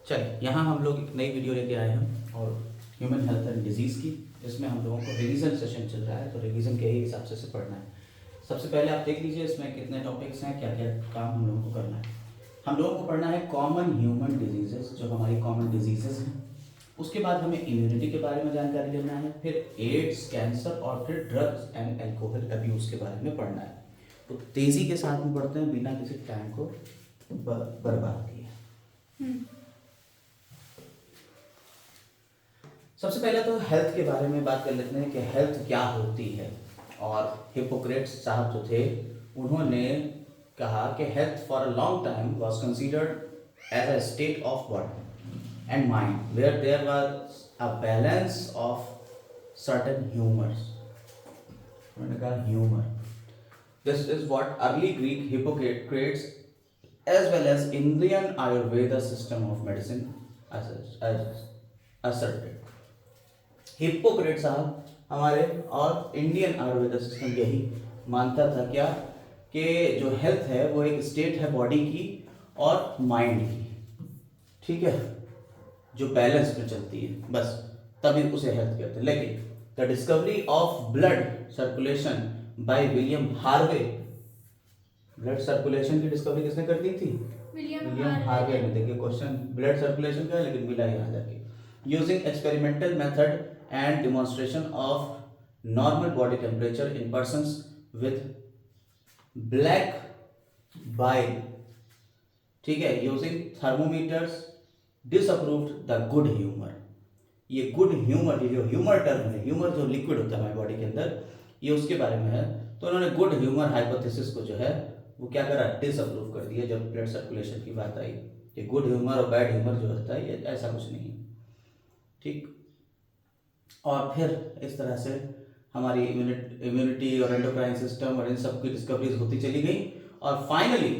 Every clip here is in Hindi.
चलिए, यहाँ हम लोग एक नई वीडियो लेके आए हैं और ह्यूमन हेल्थ एंड डिजीज़ की। इसमें हम लोगों को रिवीजन सेशन चल रहा है, तो रिवीजन के ही हिसाब से पढ़ना है। सबसे पहले आप देख लीजिए इसमें कितने टॉपिक्स हैं, क्या क्या काम हम लोगों को करना है। हम लोगों को पढ़ना है कॉमन ह्यूमन डिजीजेस, जो हमारी कॉमन डिजीजेस हैं। उसके बाद हमें इम्यूनिटी के बारे में जानकारी लेना है, फिर एड्स, कैंसर और फिर ड्रग्स एंड एल्कोहल अब्यूज़ के बारे में पढ़ना है। तो तेज़ी के साथ में पढ़ते हैं बिना किसी टाइम को बर्बाद किए। सबसे पहले तो हेल्थ के बारे में बात कर लेते हैं कि हेल्थ क्या होती है। और हिपोक्रेट्स साहब जो थे उन्होंने कहा कि health for a long time was considered as a state of body and mind where there was a balance of certain humours. उन्होंने कहा humour, this is what early Greek Hippocrates as well as Indian Ayurveda system of medicine asserted। Hippocrates साहब हमारे और इंडियन आयुर्वेदा सिस्टम यही मानता था क्या कि जो हेल्थ है वो एक स्टेट है बॉडी की और माइंड की, ठीक है, जो बैलेंस में चलती है, बस तभी उसे हेल्थ कहते हैं। लेकिन the discovery of blood circulation by William Harvey, blood circulation की डिस्कवरी किसने कर दी थी? विलियम हार्वे ने। देखिए क्वेश्चन ब्लड सर्कुलेशन का है लेकिन मिला यहाँ जाके। Using experimental method and demonstration of normal body temperature in persons with black bile, ठीक है, using thermometers disapproved the good humour. ये गुड ह्यूमर, ये जो ह्यूमर टर्म है, ह्यूमर जो लिक्विड होता है हमारी बॉडी के अंदर, ये उसके बारे में है। तो उन्होंने गुड ह्यूमर हाइपोथेसिस को जो है वो क्या करा, डिसअप्रूव कर दिया जब ब्लड सर्कुलेशन की बात आई। ये गुड ह्यूमर और बैड ह्यूमर जो होता है ये ऐसा कुछ नहीं है, ठीक। और फिर इस तरह से हमारी इम्यूनिटी और एंडोक्राइन सिस्टम और इन सब की डिस्कवरीज होती चली गई और फाइनली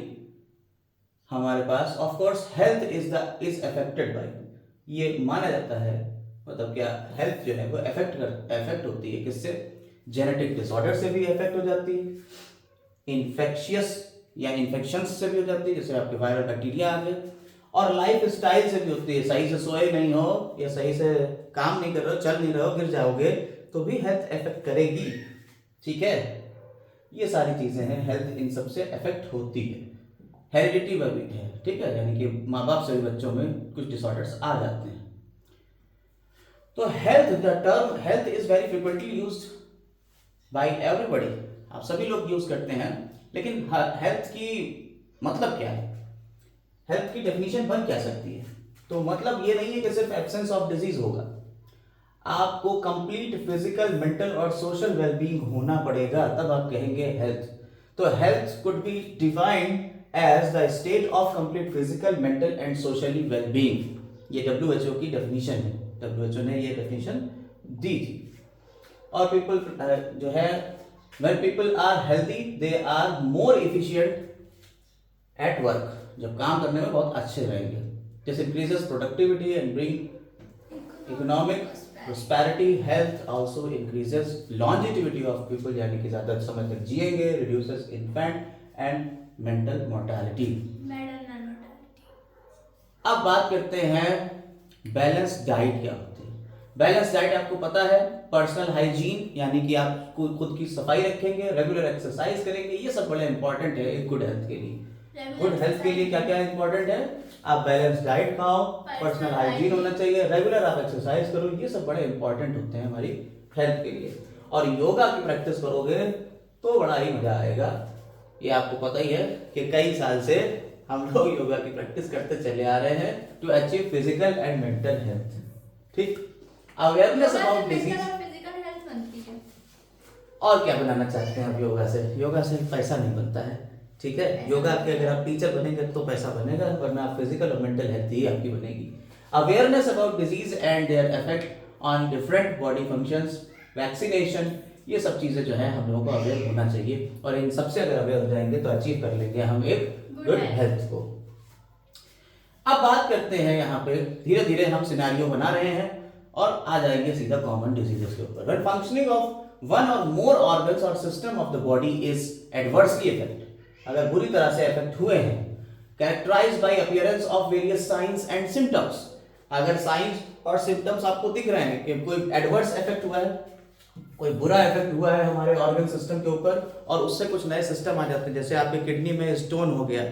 हमारे पास of course health is affected by, ये माना जाता है, मतलब क्या हेल्थ जो है वो अफेक्ट होती है किससे? जेनेटिक डिसऑर्डर से भी अफेक्ट हो जाती है, इन्फेक्शियस या इन्फेक्शंस से भी हो जाती है, जैसे आपके वायरल बैक्टीरिया आ गए, और लाइफ स्टाइल से भी होती है। सही से सोए नहीं हो या सही से काम नहीं कर रहे हो, चल नहीं रहे हो, गिर जाओगे तो भी हेल्थ अफेक्ट करेगी, ठीक है। ये सारी चीजें हैं, हेल्थ इन सब से अफेक्ट होती है। हेरिडिटी भी है, ठीक है, यानी कि माँ बाप से भी बच्चों में कुछ डिसऑर्डर्स आ जाते हैं। तो health, the term health is very frequently used by everybody, आप सभी लोग यूज करते हैं, लेकिन हेल्थ की मतलब क्या है, हेल्थ की डेफिनेशन बन क्या सकती है? तो मतलब ये नहीं है कि सिर्फ एब्सेंस ऑफ डिजीज होगा, आपको कंप्लीट फिजिकल, मेंटल और सोशल वेलबींग होना पड़ेगा, तब आप कहेंगे हेल्थ। तो health could be defined as the state of complete physical, mental and socially wellbeing. ये WHO की डेफिनेशन है, WHO ने ये डेफिनेशन दी थी। और पीपल जो है, when people are healthy they are more efficient at work, जब काम करने में बहुत अच्छे रहेंगे, जैसे increases productivity and bring economic prosperity। health also increases longevity of people, यानी कि ज़्यादा समय तक जिएंगे, reduces infant and mental mortality। अब बात करते हैं बैलेंस डाइट क्या होती है। बैलेंस डाइट आपको पता है, पर्सनल हाइजीन, यानी कि आप खुद की सफाई रखेंगे, रेगुलर एक्सरसाइज करेंगे, ये सब बड़े इंपॉर्टेंट है एक गुड हेल्थ के लिए। गुड हेल्थ के लिए क्या क्या इंपॉर्टेंट है? आप बैलेंस डाइट खाओ, पर्सनल हाइजीन होना चाहिए, रेगुलर आप एक्सरसाइज करो, ये सब बड़े इंपॉर्टेंट होते हैं हमारी हेल्थ के लिए। और योगा की प्रैक्टिस करोगे तो बड़ा ही मजा आएगा। ये आपको पता ही है कि कई साल से हम लोग योगा की प्रैक्टिस करते चले आ रहे हैं to achieve physical and mental health, ठीक। अवेयरनेस अबाउट डिजीज, और क्या बनाना चाहते हैं आप योगा से? योगा से पैसा नहीं बनता है, ठीक है। योगा के अगर आप टीचर बनेंगे तो पैसा बनेगा, वरना आप फिजिकल और मेंटल हेल्थ ही आपकी बनेगी। Awareness about disease and their effect on different body functions, vaccination, ये सब चीजें जो है हम लोगों को अवेयर होना चाहिए, और इन सबसे अगर अवेयर हो जाएंगे तो अचीव कर लेंगे हम एक गुड हेल्थ को। अब बात करते हैं यहाँ पे, धीरे धीरे हम सिनेरियो बना रहे हैं और आ जाएंगे सीधा कॉमन डिजीजेस के ऊपर। व्हेन फंक्शनिंग ऑफ वन और मोर ऑर्गन्स और system of the body is adversely affected, अगर बुरी तरह से अफेक्ट हुए हैं, characterised by appearance of various signs and symptoms. अगर साइंस और सिम्टम्स आपको दिख रहे हैं कि कोई एडवर्स इफेक्ट हुआ है, कोई बुरा इफेक्ट हुआ है हमारे ऑर्गन सिस्टम के ऊपर और उससे कुछ नए सिस्टम आ जाते हैं, जैसे आपके किडनी में स्टोन हो गया,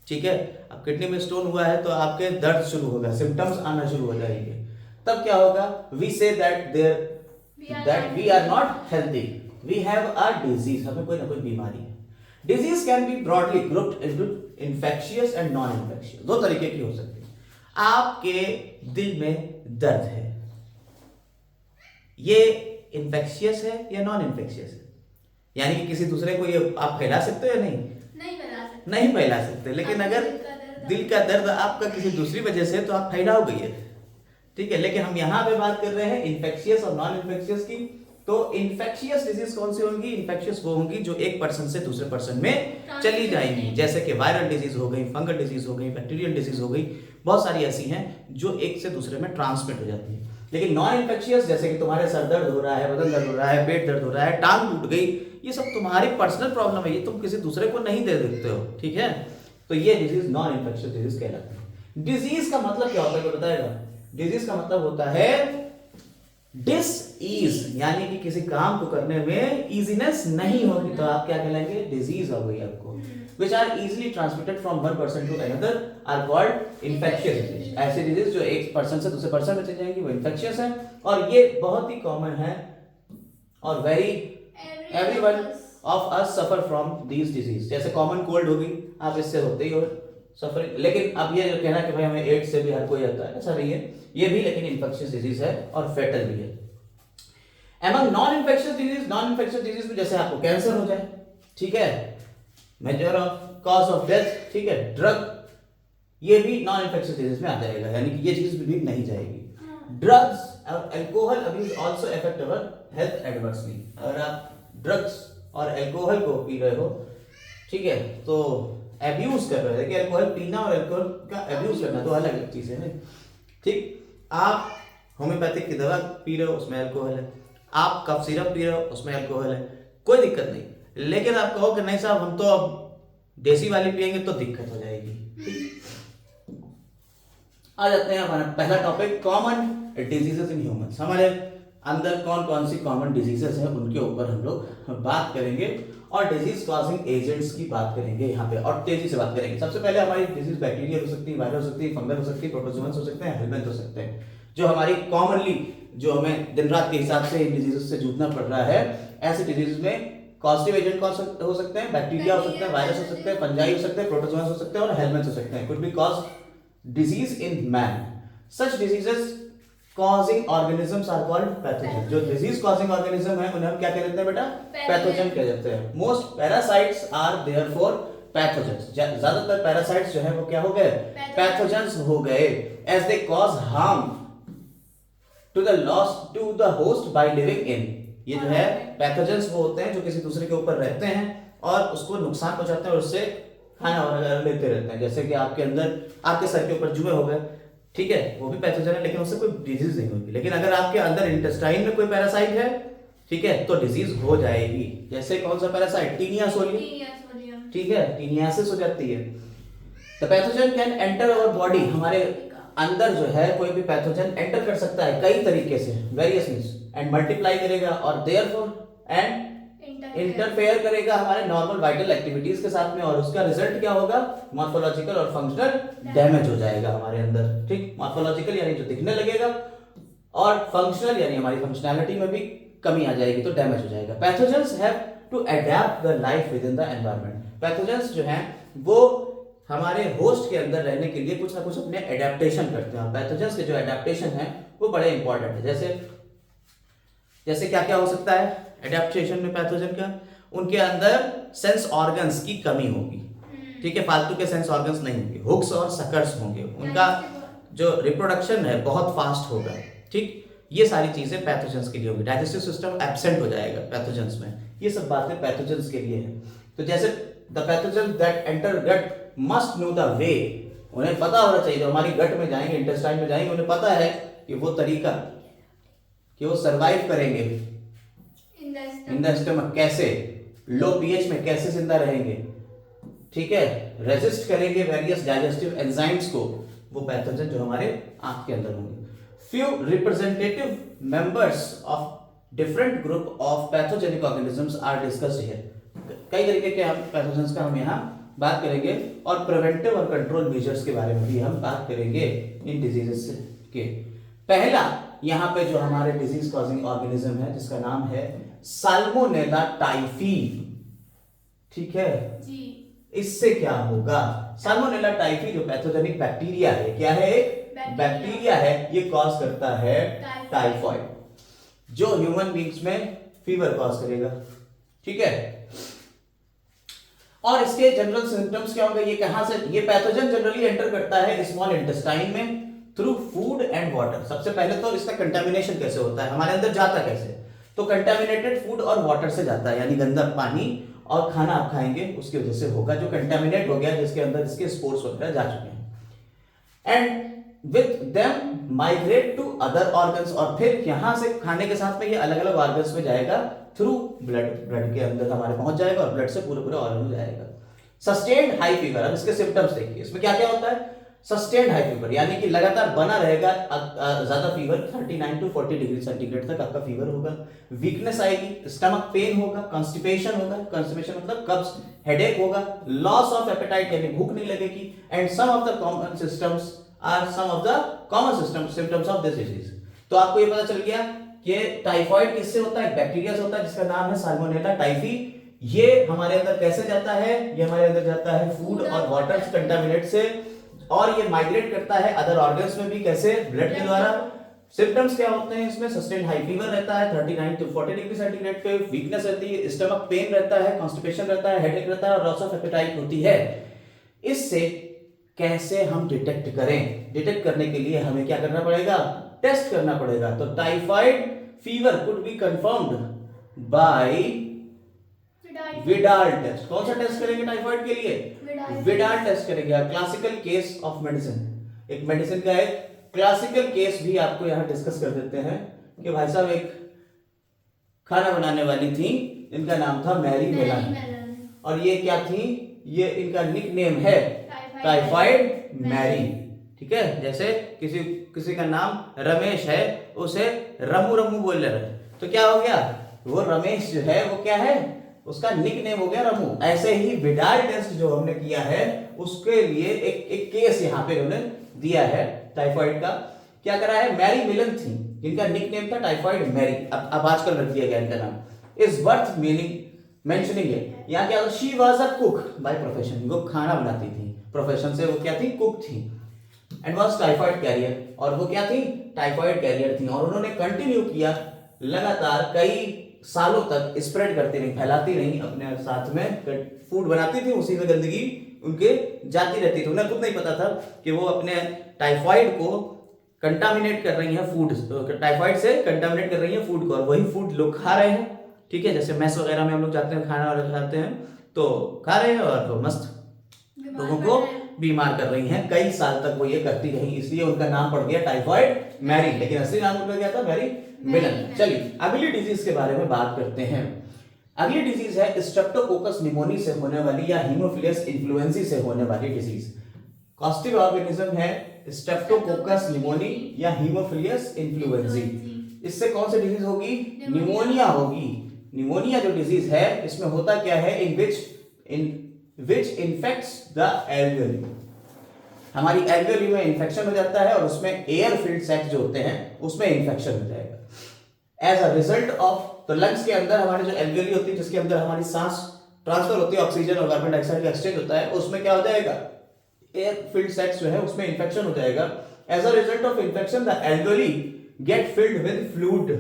ठीक है, अब किडनी में स्टोन हुआ है तो आपके दर्द शुरू होगा, सिम्टम्स आना शुरू हो जाएंगे, तब क्या होगा, we see that we are not healthy, we have a disease, हमें कोई ना कोई बीमारी है। Disease can be broadly grouped into infectious and non infectious, दो तरीके की हो सकती है। आपके दिल में दर्द है, ये इन्फेक्शियस है या नॉन इन्फेक्शियस है, यानी कि किसी दूसरे को ये आप फैला सकते हो या नहीं, नहीं फैला सकते, लेकिन अगर दिल का दर्द आपका किसी दूसरी वजह से तो आप फैलाओगे ये, ठीक है। लेकिन हम यहाँ पे बात कर रहे हैं इन्फेक्शियस और नॉन इन्फेक्शियस की। तो इन्फेक्शियस डिजीज कौन सी होंगी, इन्फेक्शियस वो होंगी जो एक पर्सन से दूसरे पर्सन में चली जाएंगी, जैसे कि वायरल डिजीज हो गई, फंगल डिजीज हो गई, बैक्टीरियल डिजीज हो गई, बहुत सारी ऐसी हैं जो एक से दूसरे में ट्रांसमिट हो जाती है। लेकिन नॉन इन्फेक्शियस, जैसे कि तुम्हारे सर दर्द हो रहा है, बदन दर्द हो रहा है, पेट दर्द हो रहा है, टांग टूट गई, ये सब तुम्हारी पर्सनल प्रॉब्लम है, ये तुम किसी दूसरे को नहीं दे देते हो, ठीक है। तो ये डिजीज नॉन इन्फेक्शियस डिजीज कहलाती है। डिजीज का मतलब क्या होता है, कोई बताएगा? डिजीज का मतलब होता है डिस ईज, यानी कि किसी काम को करने में इजीनेस नहीं होगी, तो आप क्या कहलाएंगे, डिजीज हो गई आपको। which are easily transmitted from one person to another are called infectious disease। ऐसे डिजीज जो एक पर्सन से दूसरे पर्सन में चली जाएंगी वो इन्फेक्शियस है, और ये बहुत ही कॉमन है और very everyone of us suffer from these disease. जैसे कॉमन कोल्ड होगी, आप इससे होते ही हो सफरिंग, लेकिन अब ये जो कहना कि भाई हमें एड्स से भी हर कोई आता है, ऐसा नहीं है, ये भी लेकिन इन्फेक्शियस डिजीज है और फेटल भी है। एमंग नॉन इन्फेक्शियस डिजीज में जैसे आपको कैंसर हो जाए, ठीक है, measure of cause of death, ठीक है, ड्रग, ये भी नॉन इन्फेक्शियस डिजीज में आ जाएगा, यानी कि ये चीज भी नहीं जाएगी। ड्रग्स और alcohol abuse also affect our health adversely. अगर आप ड्रग्स और अल्कोहल को पी रहे हो, ठीक है, तो अब्यूज कर रहे हो, देखिए अल्कोहल पीना और अल्कोहल का अब्यूज करना दो अलग अलग चीजें हैं, ठीक। आप होम्योपैथिक की दवा पी रहे हो, उसमें अल्कोहल है, आप कफ सिरप पी रहे हो, उसमें अल्कोहल है, कोई दिक्कत नहीं, लेकिन आप कहो कि नहीं साहब हम तो अब देसी वाली पियेंगे तो दिक्कत हो जाएगी। आ जाते हैं हमारा पहला topic, common diseases in humans. हमारे अंदर कौन कौन सी कॉमन डिजीजेस हैं उनके ऊपर हम लोग बात करेंगे और डिजीज कॉजिंग एजेंट्स की बात करेंगे यहाँ पे, और तेजी से बात करेंगे। सबसे पहले हमारी डिजीज बैक्टीरियल हो सकती है, वायरल हो सकती है, फंगल हो सकती है, प्रोटोजोअन्स हो सकते हैं, हेलमेंथ हो सकते हैं, जो हमारी कॉमनली जो हमें दिन रात के हिसाब से इन डिजीज से जूझना पड़ रहा है। ऐसे डिजीज में पॉजिटिव एजेंट कौन हो सकते हैं, बैक्टीरिया हो सकते हैं, वायरस हो सकते हैं, फंजाई हो सकते हैं, प्रोटोजोअन्स हो सकते हैं और हेलमेंथ्स हो सकते हैं। Could be cause disease in man. Such diseases causing organisms are called pathogen. जो डिजीज कॉजिंग ऑर्गेनिज्म है उन्हें हम क्या कह देते हैं बेटा, पैथोजन कह देते हैं। Most parasites are therefore pathogens. ज्यादातर पैरासाइट्स जो है वो क्या हो गए, पैथोजन्स हो गए, as they cause harm to the loss to the host by living in. ये जो है पैथोजेंस वो होते हैं जो किसी दूसरे के ऊपर रहते हैं और उसको नुकसान पहुंचाते हैं और उससे खाना वगैरह लेते रहते हैं। जैसे कि आपके अंदर आपके सर के ऊपर जुए हो गए, ठीक है, वो भी पैथोजन है लेकिन उससे कोई डिजीज नहीं होगी। लेकिन अगर आपके अंदर इंटेस्टाइन में कोई पैरासाइट है, ठीक है, तो डिजीज हो जाएगी। जैसे कौन सा पैरासाइट, टीनिया सोलियम, ठीक है, टीनियासिस हो जाती है। The pathogen can enter our body. हमारे अंदर जो है कोई भी पैथोजन एंटर कर सकता है कई तरीके से, वेरियस मींस, एंड मल्टीप्लाई करेगा और देयरफॉर एंड इंटरफेयर करेगा हमारे नॉर्मल वाइटल एक्टिविटीज के साथ में, और उसका रिजल्ट क्या होगा, मॉर्फोलॉजिकल और फंक्शनल डैमेज हो जाएगा हमारे अंदर, ठीक। मॉर्फोलॉजिकल यानी जो दिखने लगेगा, और फंक्शनल यानी हमारी फंक्शनैलिटी में भी कमी आ जाएगी, तो डैमेज हो जाएगा। Pathogens have to adapt the life within the environment. Pathogens जो हैं वो हमारे होस्ट के अंदर रहने के लिए कुछ ना कुछ अपने एडेप्टेशन करते हैं। पैथोजेंस के जो एडेप्टेशन है वो बड़े इंपॉर्टेंट है। जैसे क्या क्या हो सकता है एडेप्टेशन में पैथोजन का, उनके अंदर सेंस ऑर्गन्स की कमी होगी, ठीक है, फालतू के सेंस ऑर्गन्स नहीं होंगे, हुक्स और सकर्स होंगे, उनका जो रिप्रोडक्शन है बहुत फास्ट होगा, ठीक। ये सारी चीजें पैथोजेंस के लिए होगी। डाइजेस्टिव सिस्टम एब्सेंट हो जाएगा पैथोजेंस में, ये सब बातें पैथोजेंस के लिए है। तो जैसे the pathogen that enter gut must know the way, उन्हें पता होना चाहिए, जो हमारी गट में जाएंगे, इंटेस्टाइन में जाएंगे, उन्हें पता है कि वो तरीका कि वो सरवाइव करेंगे इन द स्टमक, कैसे लो पीएच में कैसे जिंदा रहेंगे, ठीक है, रेजिस्ट करेंगे वेरियस डाइजेस्टिव एंजाइम्स को, वो पैथोजन जो हमारे आंख के अंदर होंगे। Few representative members of different group of pathogenic organisms are discussed here. कई तरीके के हम पैथोजेंस का हम यहाँ बात करेंगे और प्रिवेंटिव और कंट्रोल मेजर्स के बारे में भी हम बात करेंगे इन डिजीजेस के। पहला यहाँ पे जो हमारे डिजीज कॉजिंग ऑर्गेनिज्म है जिसका नाम है साल्मोनेला टाइफी, ठीक है जी। इससे क्या होगा, साल्मोनेला टाइफी जो पैथोजेनिक बैक्टीरिया है, क्या है, एक बैक्टीरिया है, ये कॉज करता है टाइफॉइड, जो ह्यूमन बींग्स में फीवर कॉज करेगा, ठीक है। और इसके जनरल सिम्टम्स क्या होंगे, ये कहां से, ये पैथोजन जनरली एंटर करता है स्मॉल इंटेस्टाइन में थ्रू फूड एंड वाटर। सबसे पहले तो इसका कंटामिनेशन कैसे होता है, हमारे अंदर जाता कैसे, तो कंटामिनेटेड फूड और वाटर से जाता है, यानी गंदा पानी और खाना आप खाएंगे उसकी वजह से होगा, जो कंटामिनेट हो गया, जिसके अंदर इसके स्पोर्स वगैरह जा चुके हैं। And with them migrate to other organs, और फिर यहां से खाने के साथ में ये अलग अलग ऑर्गन्स में जाएगा थ्रू ब्लड के अंदर हमारे पहुंच जाएगा और ब्लड से पूरे ऑर्गन में जाएगा। सस्टेन्ड हाई फीवर, अब इसके सिम्टम्स देखिए, इसमें क्या क्या होता है, सस्टेन्ड हाई फीवर यानी कि लगातार बना रहेगा ज्यादा फीवर, 39 to 40 डिग्री सेंटीग्रेड तक आपका फीवर होगा। वीकनेस आएगी, स्टमक पेन होगा, कॉन्स्टिपेशन होगा, कॉन्स्टिपेशन मतलब कब्ज, हेडेक होगा, लॉस ऑफ एपेटाइट यानी भूख नहीं लगेगी, and some of the common systems are some of the common symptoms of this disease. तो आपको ये पता चल गया कि टाइफाइड किससे होता है, बैक्टीरिया से होता है जिसका नाम है साल्मोनेला टाइफी। ये हमारे अंदर कैसे जाता है, ये हमारे अंदर जाता है फूड और वाटर कंटामिनेट से, और ये माइग्रेट करता है अदर ऑर्गन्स में भी, कैसे, ब्लड के द्वारा। सिम्टम्स क्या होते हैं इसमें, सस्टेन्ड हाई फीवर रहता है 39 to 40 डिग्री सेंटीग्रेड पे, वीकनेस रहती है, स्टमक पेन रहता है, कॉन्स्टिपेशन रहता है, हेडेक रहता है और लॉस ऑफ एपेटाइट होती है। इससे कैसे हम डिटेक्ट करें, डिटेक्ट करने के लिए हमें क्या करना पड़ेगा, टेस्ट करना पड़ेगा। तो typhoid fever could be confirmed by Widal test. कौन सा टेस्ट करेंगे टाइफाइड के लिए, विडाल टेस्ट करेंगे। क्लासिकल केस ऑफ मेडिसिन, एक मेडिसिन का एक क्लासिकल केस भी आपको यहां डिस्कस कर देते हैं कि भाई साहब एक खाना बनाने वाली थी, इनका नाम था मैरी मेलन, और ये क्या थी, ये इनका निक नेम है टाइफाइड मैरी, ठीक है। जैसे किसी का नाम रमेश है, उसे रमू रमू बोल रहे, तो क्या हो गया, वो रमेश जो है वो क्या है, उसका निक नेम हो गया रमू। ऐसे ही विडाल टेस्ट जो हमने किया है उसके लिए एक केस यहाँ पे उन्होंने दिया है टाइफाइड का। क्या करा है, मैरी मिलन थी जिनका निक नेम था टाइफाइड मैरी, अब आजकल रख दिया गया इनका नाम। इज वर्थ मेंशनिंग है, यहाँ क्या, she was a cook by profession, वो खाना बनाती थी, प्रोफेशन से वो क्या थी, कुक थी, एंड वाज टाइफाइड कैरियर, और वो क्या थी, टाइफाइड कैरियर थी। और उन्होंने कंटिन्यू किया लगातार कई सालों तक, स्प्रेड करती रही, फैलाती रही अपने साथ में, फूड बनाती थी, उसी में गंदगी उनके जाती रहती थी। उन्हें खुद नहीं पता था कि वो अपने टाइफाइड को कंटामिनेट कर रही हैं, फूड टाइफाइड से कंटामिनेट कर रही हैं फूड को, और वही फूड लोग खा रहे हैं, ठीक है। जैसे मैस वगैरह में हम लोग जाते हैं, खाना वगैरह खाते हैं तो खा रहे हैं और तो मस्त लोगों को बीमार कर रही हैं। कई साल तक वो ये करती रही, इसलिए उनका नाम पड़ गया टाइफाइड मैरी, लेकिन असली नाम उनका क्या था, मैरी मिलन। चलिए अगली डिजीज के बारे में बात करते हैं। अगली डिजीज है स्ट्रेप्टोकोकस निमोनी से होने वाली या हीमोफिलियस इन्फ्लुएंजा से होने वाली डिजीज। कॉस्टिव ऑर्गेनिज्म है स्ट्रेप्टोकोकस निमोनी या हीमोफिलियस इन्फ्लुएंजा। इससे कौन सी डिजीज होगी, निमोनिया होगी। निमोनिया जो डिजीज है इसमें होता क्या है, इन विच इन्फेक्ट्स द एल्वियोली, हमारी एल्वियोली में इन्फेक्शन हो जाता है और उसमें एयर फिल्ड सेक्स जो होते हैं उसमें इन्फेक्शन हो जाएगा एज अ रिजल्ट ऑफ। तो लंग्स के अंदर हमारी जो एल्वियोली होती है, जिसके अंदर हमारी सांस ट्रांसफर होती है, ऑक्सीजन और कार्बन डाइऑक्साइड का एक्सचेंज होता है, उसमें क्या हो जाएगा, एयर फिल्ड सेक्स जो है उसमें इन्फेक्शन हो जाएगा। As a result of infection the alveoli get filled with fluid,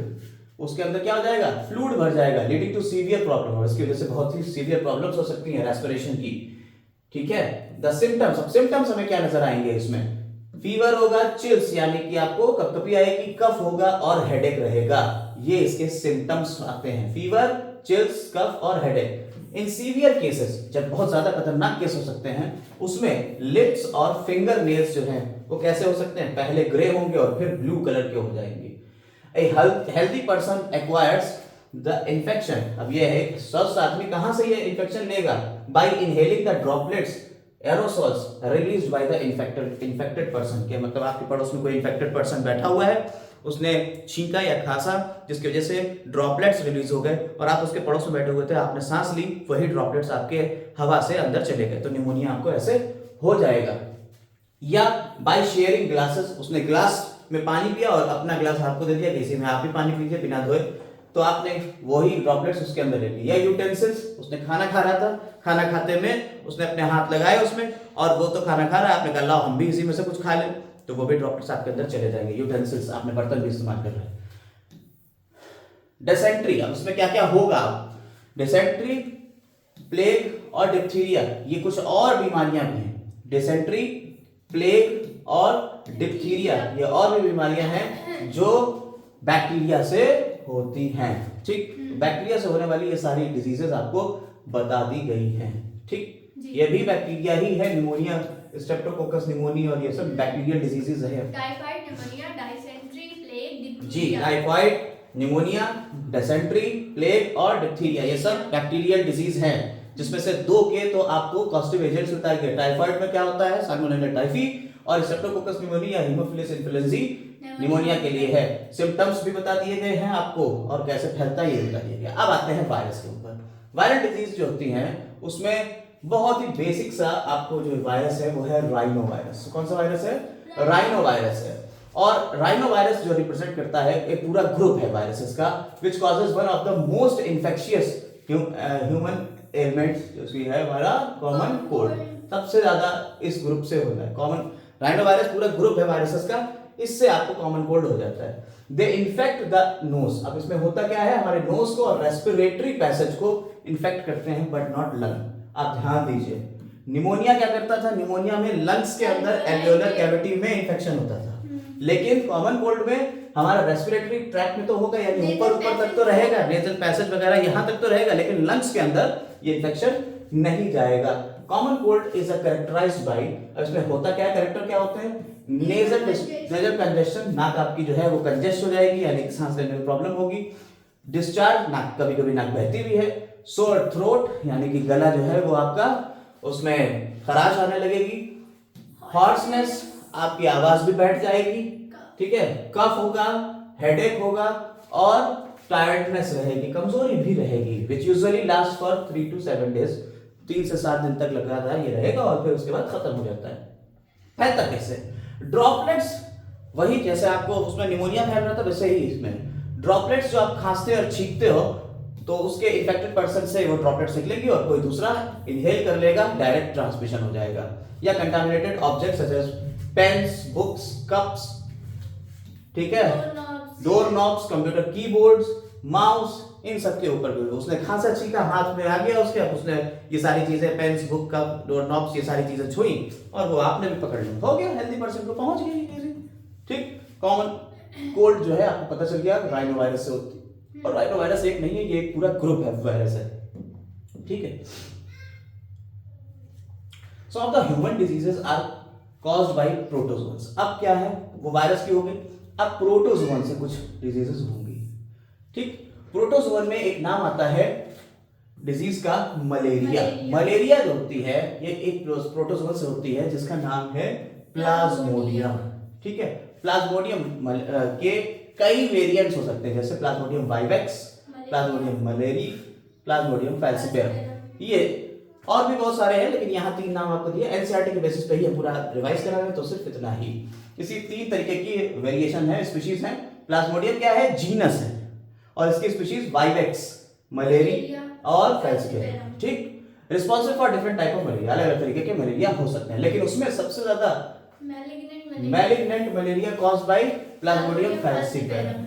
उसके अंदर क्या हो जाएगा, फ्लूइड भर जाएगा, लीडिंग टू सीवियर प्रॉब्लम, और इसकी वजह से बहुत ही सीवियर प्रॉब्लम्स हो सकती हैं रेस्पिरेशन की, ठीक है। द सिम्टम्स, अब सिम्टम्स हमें क्या नजर आएंगे इसमें, फीवर होगा, चिल्स यानी कि आपको कपकपी आएगी, कफ होगा और हेडेक रहेगा, ये इसके सिम्टम्स आते हैं, फीवर, चिल्स, कफ और हेडेक। इन सीवियर केसेस, जब बहुत ज्यादा खतरनाक केस हो सकते हैं, उसमें लिप्स और फिंगर नेल्स जो हैं वो कैसे हो सकते हैं, पहले ग्रे होंगे और फिर ब्लू कलर के हो जाएंगे। A healthy person acquires the infection, अब ये है स्वस्थ आदमी कहां से ये इन्फेक्शन लेगा, bye inhaling the droplets aerosols released by the infected person. के मतलब आपके पड़ोस में कोई इन्फेक्टेड पर्सन बैठा हुआ है, उसने छींका या खांसा, जिसकी वजह से ड्रॉपलेट्स रिलीज हो गए और आप उसके पड़ोस में बैठे हुए थे, आपने सांस ली, वही ड्रॉपलेट्स आपके हवा से अंदर चले गए, तो निमोनिया आपको ऐसे हो जाएगा। या बाय शेयरिंग ग्लासेस, उसने ग्लास में पानी पिया और अपना ग्लास आपको दे दिया, किसी में आप भी पानी पीजिए बिना धोए, तो आपने वही ड्रॉपलेट्स उसके अंदर ले ली। या यूटेंसिल्स, उसने खाना खा रहा था, खाना खाते में उसने अपने हाथ लगाए उसमें, और वो तो खाना खा रहा है, आपने कहा लाओ हम भी इसी में से कुछ खा लें, तो वो भी ड्रॉपलेट्स आपके अंदर चले जाएंगे। यूटेंसिल्स, आपने बर्तन भी इस्तेमाल कर रहे हैं। डिसेंट्री, अब इसमें क्या क्या होगा, डिसेंट्री, प्लेग और डिप्थीरिया, ये कुछ और बीमारियां भी हैं। डिसेंट्री, प्लेग और डिप्थीरिया, ये और भी बीमारियां हैं जो बैक्टीरिया से होती हैं। ठीक, बैक्टीरिया से होने वाली ये सारी डिजीजेस आपको बता दी गई हैं। ठीक, ये भी बैक्टीरिया ही है, निमोनिया, स्ट्रेप्टोकोकस निमोनिया और ये सब बैक्टीरियल डिजीजेस है। Typhoid, pneumonia, dysentery, plague, diphtheria. जी, टाइफाइड, निमोनिया, डिसेंट्री, प्लेग और डिप्थीरिया, ये सब बैक्टीरियल डिजीज हैं, जिसमें से दो के तो आपको कॉस्टिव एजेंट्स बताएंगे। टाइफाइड में क्या होता है, साल्मोनेला टाइफी, और स्ट्रेप्टोकोकस निमोनिया हीमोफिलस इन्फ्लुएंजाe निमोनिया के लिए है। सिम्टम्स भी बता दिए गए हैं आपको और कैसे फैलता है ये बता दिया गया। अब आते हैं वायरस के ऊपर। वायरल डिजीज जो होती हैं उसमें बहुत ही बेसिक सा आपको जो वायरस है वो है राइनो वायरस। कौन सा वायरस है, राइनो वायरस है। और राइनो वायरस जो रिप्रेजेंट करता है एक पूरा ग्रुप है वायरसेस का, which causes one of the most infectious human elements, जो है हमारा कॉमन कोल्ड, सबसे ज्यादा इस ग्रुप से होता है। कॉमन राइनो वायरस पूरा ग्रुप है वायरसेस का, इससे आपको कॉमन कोल्ड हो जाता है। दे इन्फेक्ट द नोज, अब इसमें होता क्या है, हमारे नोज को और रेस्पिरेटरी पैसेज को इन्फेक्ट करते हैं, बट नॉट लंग। आप ध्यान दीजिए, निमोनिया क्या करता था, निमोनिया में लंग्स के अंदर एल्वियोलर कैविटी में इन्फेक्शन होता था, लेकिन कॉमन कोल्ड में हमारा रेस्पिरेटरी ट्रैक्ट में तो होगा, यानी ऊपर तक तो रहेगा, नेजल पैसेज वगैरह यहां तक तो रहेगा, लेकिन लंग्स के अंदर ये इन्फेक्शन नहीं जाएगा। Common cold is characterised by, इसमें होता क्या है, कैरेक्टर क्या होते हैं, नेजल कंजेशन, नाक आपकी जो है वो कंजेस्ट हो जाएगी, यानी कि सांस लेने में प्रॉब्लम होगी। डिस्चार्ज, नाक कभी कभी नाक बहती भी है। सोर थ्रोट, यानी कि गला जो है वो आपका उसमें खराश आने लगेगी। हॉर्सनेस, आपकी आवाज भी बैठ जाएगी, ठीक है। कफ होगा, हेडेक होगा और टायर्डनेस रहेगी, कमजोरी भी रहेगी, विच usually last for 3 to 7 days, 3 से 7 दिन तक लगातार ये रहेगा और फिर उसके बाद खत्म हो जाता है। फैलता कैसे, ड्रॉपलेट्स, वही जैसे आपको उसमें निमोनिया फैल रहा था वैसे ही इसमें ड्रॉपलेट्स, जो आप खांसते और छींकते हो तो उसके इन्फेक्टेड पर्सन से वो ड्रॉपलेट्स निकलेंगी और कोई दूसरा इनहेल कर लेगा, डायरेक्ट ट्रांसमिशन हो जाएगा। या contaminated objects such as pens, books, cups, ठीक है, door knobs, computer keyboards, mouse, इन सब के ऊपर भी उसने खांसा छींका, हाथ में आ गया उसके, अब उसने ये सारी चीजें pens, book, cup, door knobs, ये सारी चीजें छुई और वो आपने भी पकड़ ली, हो गया, हेल्दी पर्सन को पहुंच गई। ठीक, कॉमन कोल्ड जो है आपको पता चल गया राइनो वायरस से होती है, और राइनो वायरस एक नहीं है, ये एक पूरा ग्रुप है वायरस है, ठीक है। So of the human diseases are caused by protozoans. अब क्या है, वो वायरस की हो गई, अब प्रोटोजोअन से कुछ डिजीजेस होंगी। ठीक, प्रोटोजोअन में एक नाम आता है डिजीज का, मलेरिया। मलेरिया जो होती है ये एक प्रोटोजोअन से होती है जिसका नाम है प्लाज्मोडियम। ठीक है, प्लाज्मोडियम के कई वेरिएंट्स हो सकते हैं, जैसे Plasmodium vivax, Plasmodium malariae, Plasmodium falciparum, ये और भी बहुत सारे हैं, लेकिन यहाँ 3 नाम आपको दिए। एनसीईआरटी के बेसिस पे ही हम पूरा रिवाइज करा रहे हैं, तो सिर्फ इतना ही। इसी 3 तरीके की वेरिएशन है, स्पीशीज है। प्लाज्मोडियम क्या है, जीनस है, और इसकी स्पीशीज वाइवेक्स, मलेरी और फैल्सिपेरम। ठीक, responsible for different type of malaria, अलग अलग तरीके के मलेरिया हो सकते हैं, लेकिन उसमें सबसे ज्यादा malignant malaria caused by Plasmodium falciparum.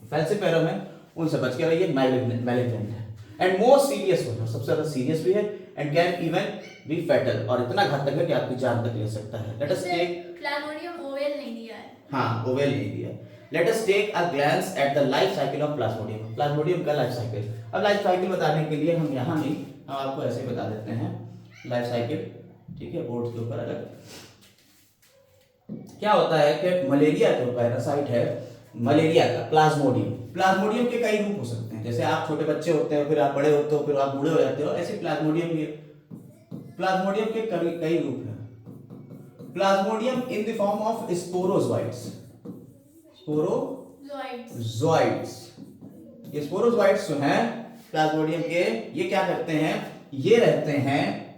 Falciparum है, उनसे बच के रहिए, मैलिग्नेंट है एंड मोस्ट सीरियस वन, सबसे ज्यादा सीरियस भी है and can even be fatal, और इतना घातक है कि आपकी जान तक ले सकता है। Let us take Plasmodium ovale नहीं दिया है, हां ओवेल नहीं दिया। Let us take a glance at the life cycle of Plasmodium. Plasmodium का लाइफ साइकिल, अब लाइफ साइकिल बताने के लिए हम यहाँ नहीं, हम आपको ऐसे बता देते हैं लाइफ साइकिल, ठीक है, बोर्ड के ऊपर। अलग क्या होता है कि मलेरिया जो पैरासाइट है मलेरिया का प्लाज्मोडियम। प्लाज्मोडियम के कई रूप हो सकते हैं, जैसे आप छोटे बच्चे होते हैं, फिर आप बड़े होते हो, फिर आप बूढ़े हो जाते हो, ऐसे प्लाज्मोडियम भी। प्लाज्मोडियम के कई रूप हैं। Plasmodium in the form of sporozoites. Sporozoites, ये स्पोरोजोइट्स जो हैं प्लाज्मोडियम के, ये क्या करते हैं, ये रहते हैं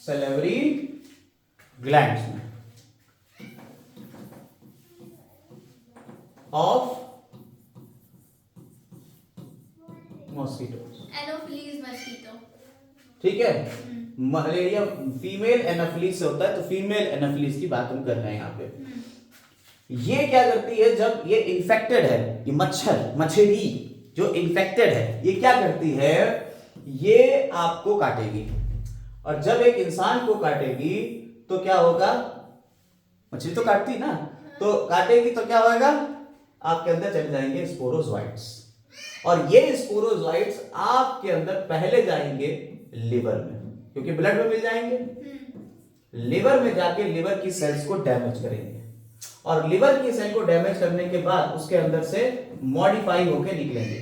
सलाइवरी ग्लैंड्स में ऑफ मॉस्किटोज। Anopheles mosquito. ठीक है, मलेरिया फीमेल एनाफिलीज से होता है, तो फीमेल एनाफिलीज की बात हम कर रहे हैं यहाँ पे। ये क्या करती है, जब ये इन्फेक्टेड है, ये मच्छरी जो इन्फेक्टेड है, ये क्या करती है, ये आपको काटेगी। और जब एक इंसान को काटेगी तो क्या होगा, मछली तो काटती ना, तो काटेगी तो क्या होगा, आपके अंदर चले जाएंगे स्पोरोजोइट्स। और ये स्पोरोजोइट्स आपके अंदर पहले जाएंगे लिवर में, क्योंकि ब्लड में मिल जाएंगे, लिवर में जाके लिवर की सेल्स को डैमेज करेंगे। और लिवर की सेल को डैमेज करने के बाद उसके अंदर से मॉडिफाई होके निकलेंगे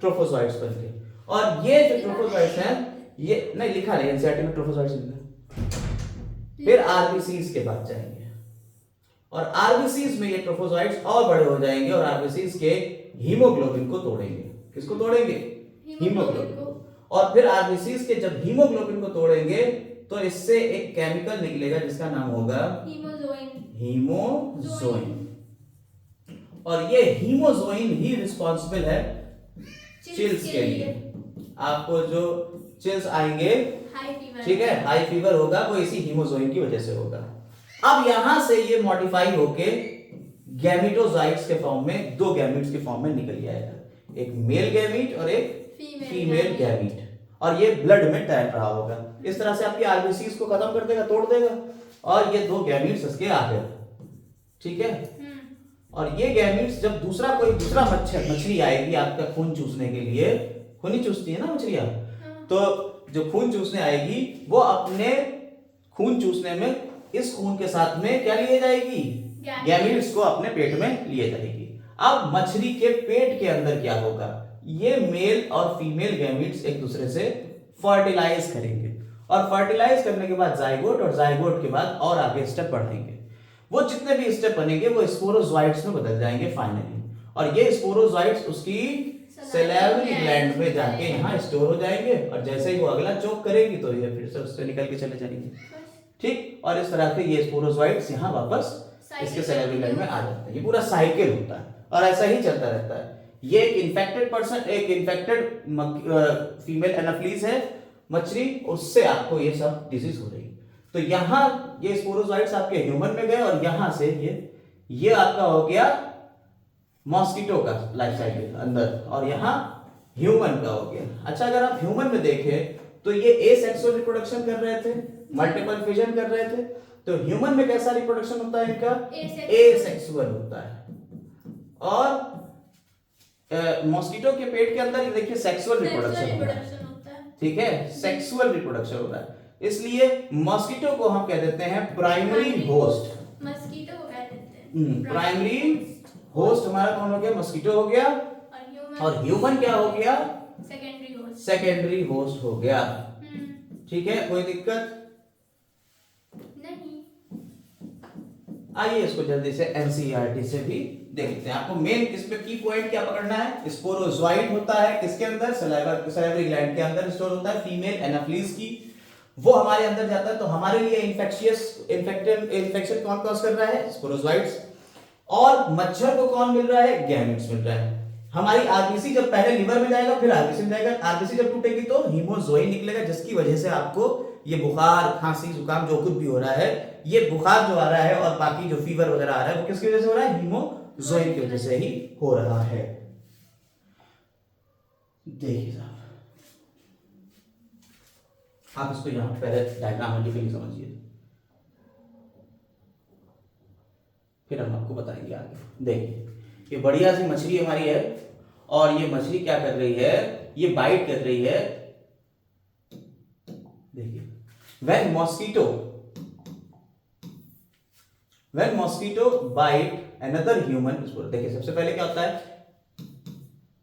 ट्रोफोजोइट्स बनके। और ये जो ट्रोफोजोइट्स हैं, ये नहीं लिखा है एनसीईआरटी में ट्रोफोजोइट्स लिखा। फिर आरबीसीज के बाद जाएंगे, और आरबीसीज में ये ट्रोफोजोइट्स और बड़े हो जाएंगे, और आरबीसीज के हीमोग्लोबिन को तोड़ेंगे। किसको तोड़ेंगे, हीमोग्लोबिन को। और फिर आरबीसीज के जब हीमोग्लोबिन को तोड़ेंगे तो इससे एक केमिकल निकलेगा जिसका नाम होगा हीमोजोइन। और ये हीमोजोइन ही रिस्पॉन्सिबल है चिल्स के लिए। आपको जो चिल्स आएंगे, ठीक है, हाई फीवर होगा, वो इसी हीमोजोइन की वजह से होगा। अब यहां से ये मॉडिफाई होके गैमेटोजाइट्स के फॉर्म में, दो गैमीट्स के फॉर्म में निकल जाएगा, एक मेल गैमीट और एक फीमेल गैमीट। और ये ब्लड में तैर रहा होगा, इस तरह से आपकी आरबीसीज को खत्म कर देगा, तोड़ देगा, और ये दो गैमीट्स इसके आ गए। ठीक है, और ये गैमीट्स जब कोई दूसरा मछली आएगी आपका खून चूसने के लिए, खून ही चूसती है ना मछलियां, तो जो खून चूसने आएगी वो अपने खून चूसने में इस खून के साथ में क्या लिए जाएगी, गैमीट्स को अपने पेट में लिए जाएगी। अब मछली के पेट के अंदर क्या होगा, ये मेल और फीमेल गैमीट्स एक दूसरे से फर्टिलाइज करेंगे, और फर्टिलाइज करने के बाद जाइगोट, और जाइगोट के बाद और आगे स्टेप बढ़ेंगे। वो जितने भी स्टेप बनेंगे वो स्पोरोजोइट्स में बदल जाएंगे फाइनली, और ये स्पोरोजोइट्स उसकी सैलिवरी ग्लैंड में जाके यहाँ स्टोर हो जाएंगे, और जैसे ही वो अगला चोक करेगी तो ये फिर से उससे निकल के चले जाएंगे। ठीक, और इस तरह से ये स्पोरोजोइट्स यहाँ वापस इसके सैलिवरी ग्लैंड में आ जाते हैं। ये पूरा साइकिल होता है और ऐसा ही चलता रहता है। ये एक इन्फेक्टेड पर्सन, एक इन्फेक्टेड फीमेल एनाफिलीज है मछली, उससे आपको ये सब डिजीज हो रही है। तो यहाँ ये स्पोरोजोइट्स आपके ह्यूमन में गए, और यहाँ से ये आपका हो गया मॉस्किटो का लाइफ साइकिल अंदर, और यहाँ ह्यूमन का हो गया। अच्छा, अगर आप ह्यूमन में देखें तो ये एसेक्सुअल रिप्रोडक्शन कर रहे थे, मल्टीपल फिजन कर रहे थे, तो ह्यूमन में कैसा रिप्रोडक्शन होता है इनका, एसेक्सुअल होता है। और मॉस्किटो के पेट के अंदर ये देखिए सेक्सुअल रिप्रोडक्शन होता है। ठीक है, सेक्सुअल रिप्रोडक्शन होता है, इसलिए मॉस्किटो को हम कह देते हैं प्राइमरी होस्ट। मस्कीटो को कह देते हैं प्राइमरी होस्ट हमारा कौन हो गया, मॉस्किटो हो गया, और ह्यूमन क्या हो गया, सेकेंडरी होस्ट हो गया। ठीक है, कोई दिक्कत नहीं। आइए इसको जल्दी से एनसीईआरटी से भी देखते हैं। आपको मेन इसमें की पॉइंट क्या पकड़ना है, स्पोरोजोइड होता है किसके अंदर, सलाइवरी ग्लैंड के अंदर स्टोर होता है, फीमेल एनाफिलीज की, वो हमारे अंदर जाता है, तो हमारे लिए इन्फेक्शन कौन कॉज कर रहा है, स्पोरोजोइड्स। और मच्छर को कौन मिल रहा है, गैमेट्स मिल रहा है। हमारी आरबीसी जब पहले लिवर में जाएगा, फिर आरबीसी में जाएगा, आरबीसी जब टूटेगी तो हीमोजोइन निकलेगा, जिसकी वजह से आपको ये बुखार, खांसी, जुकाम जो कुछ भी हो रहा है, ये बुखार जो आ रहा है और बाकी जो फीवर वगैरह आ रहा है, वो किसकी वजह से हो रहा है, हीमोजोइन की वजह से ही हो रहा है। देखिए साहब, आप इसको यहां पहले डायग्रामेटिकली समझिए, फिर हम आपको बताएंगे आगे। देखिए, ये बढ़िया सी मछली हमारी है, और ये मछली क्या कर रही है, ये बाइट कर रही है। देखिए, when mosquito when mosquito bite another human, देखिए सबसे पहले क्या होता है,